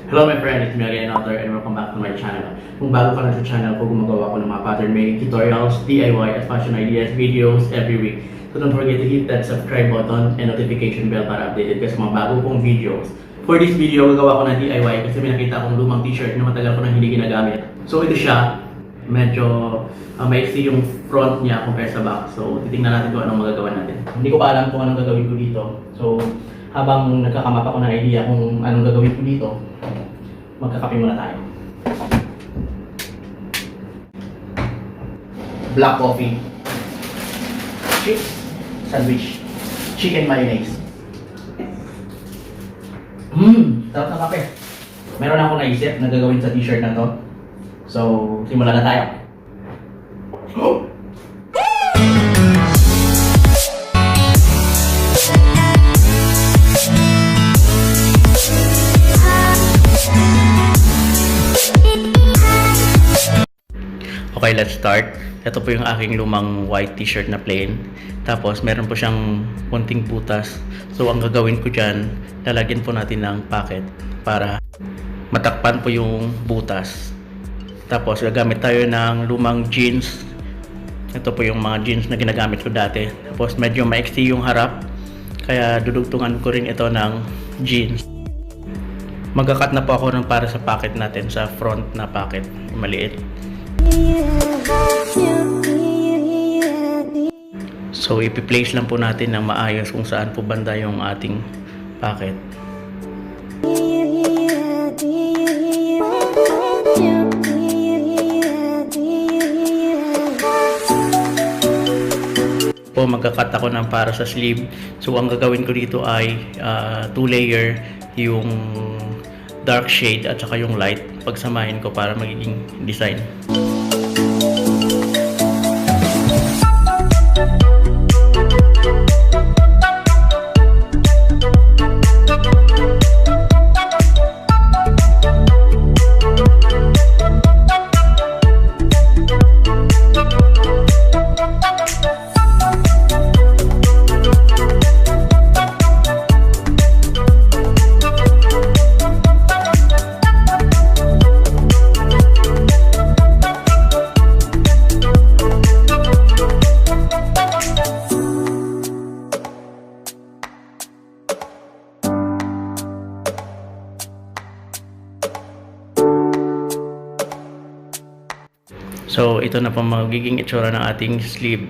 Hello my friend, it's me again, Author, and welcome back to my channel. Kung bago ka lang sa channel ko, gumagawa ko ng mga pattern making tutorials, DIY at fashion ideas, videos every week. So don't forget to hit that subscribe button and notification bell para updated ka sa mga bago kong videos. For this video, gagawa ko ng DIY kasi may nakita akong lumang t-shirt na matagal ko nang hindi ginagamit. So ito siya, medyo maiksi yung front niya compare sa back. So titingnan natin kung anong magagawa natin. Hindi ko pa alam kung anong gagawin ko dito. So habang nagkakamap ako ng idea kung anong gagawin ko dito, magkakape muna tayo. Black coffee, chips, sandwich, chicken mayonnaise. Sarap na kape. Meron ako naisip na gagawin sa t-shirt na to. So, simulan na tayo. Okay, let's start. Ito po yung aking lumang white t-shirt na plain. Tapos, meron po siyang konting butas. So, ang gagawin ko dyan, lalagyan po natin ng pocket para matakpan po yung butas. Tapos, gagamit tayo ng lumang jeans. Ito po yung mga jeans na ginagamit ko dati. Tapos, medyo maiksi yung harap. Kaya, dudugtungan ko rin ito ng jeans. Magkakat na po ako ng para sa pocket natin, sa front na pocket. Maliit. So, ipi-place lang po natin ng maayos kung saan po banda yung ating pocket. Po, magkakat ako ng para sa sleeve. So, ang gagawin ko dito ay 2-layer yung dark shade at saka yung light. Pagsamahin ko para magiging design. So, ito na po magiging itsura ng ating sleeve.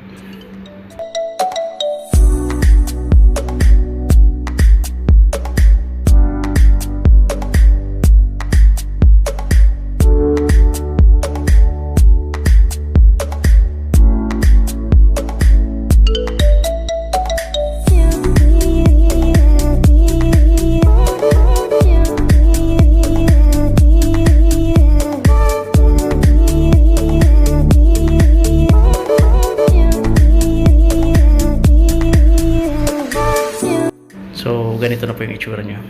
So, ganito na po yung itsura niya.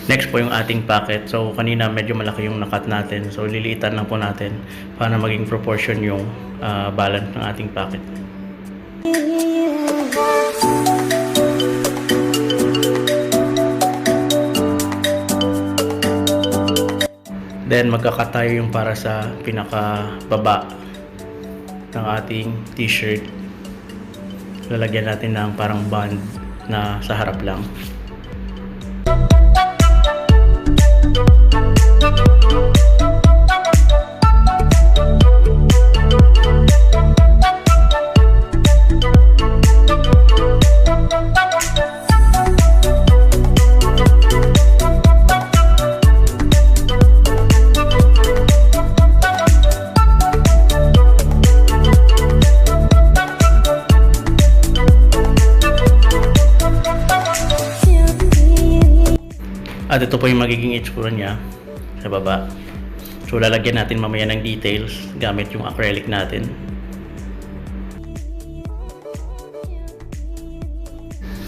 Next po yung ating pocket. So, kanina medyo malaki yung nakat natin. So, liliitan lang po natin para maging proportion yung balance ng ating pocket. Then, magkakat tayo yung para sa pinaka-baba ng ating t-shirt. Lalagyan natin ng parang band na sa harap lang. At ito po yung magiging itsura niya sa baba. So, lalagyan natin mamaya ng details gamit yung acrylic natin.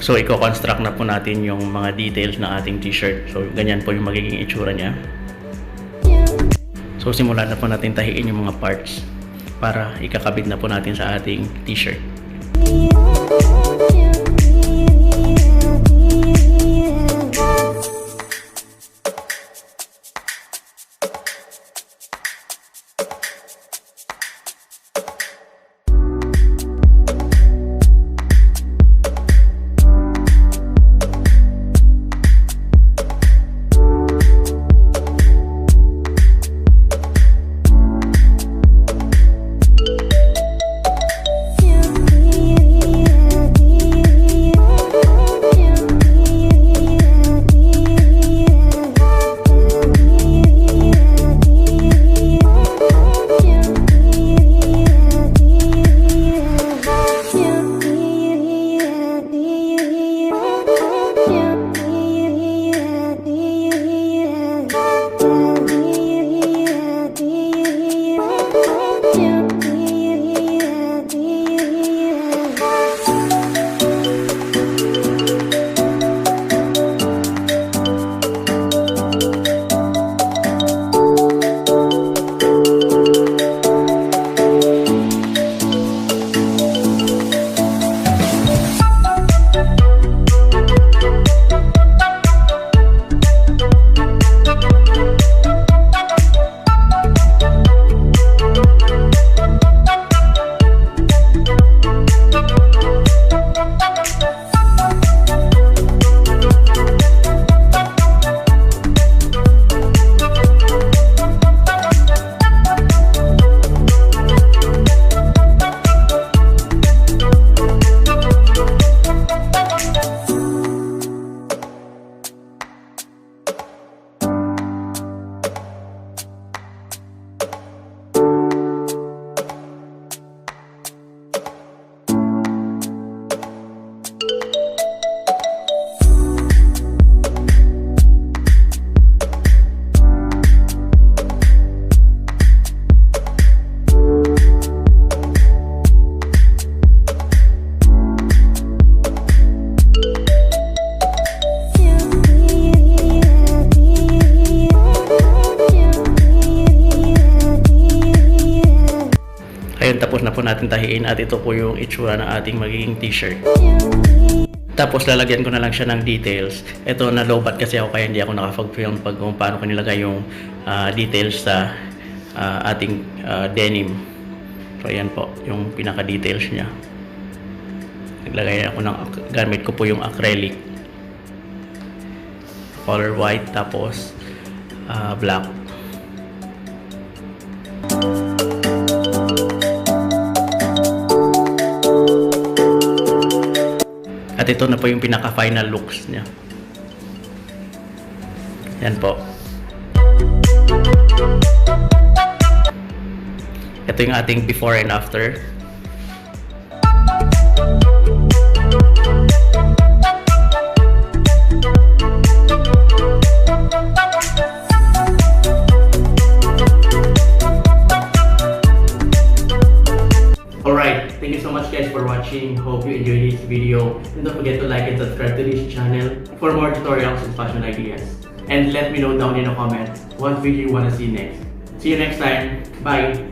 So, i-construct na po natin yung mga details ng ating t-shirt. So, ganyan po yung magiging itsura niya. So, simulan na po natin tahiin yung mga parts para ikakabit na po natin sa ating t-shirt. natin tahiin at ito po yung itsura ng ating magiging t-shirt. Tapos lalagyan ko na lang siya ng details. Ito na lowbat kasi ako kaya hindi ako nakapag-film pag kung paano ko nilagay yung details sa ating denim. So ayan po yung pinaka-details niya. Naglagay ako ng gamit ko po yung acrylic. Color white tapos black. At ito na po yung pinaka-final looks niya. Yan po. Ito yung ating before and after. Alright, thank you so much guys for watching. Hope you enjoyed this video. And don't forget to like and subscribe to this channel for more tutorials and fashion ideas. And let me know down in the comments what video you want to see next. See you next time. Bye!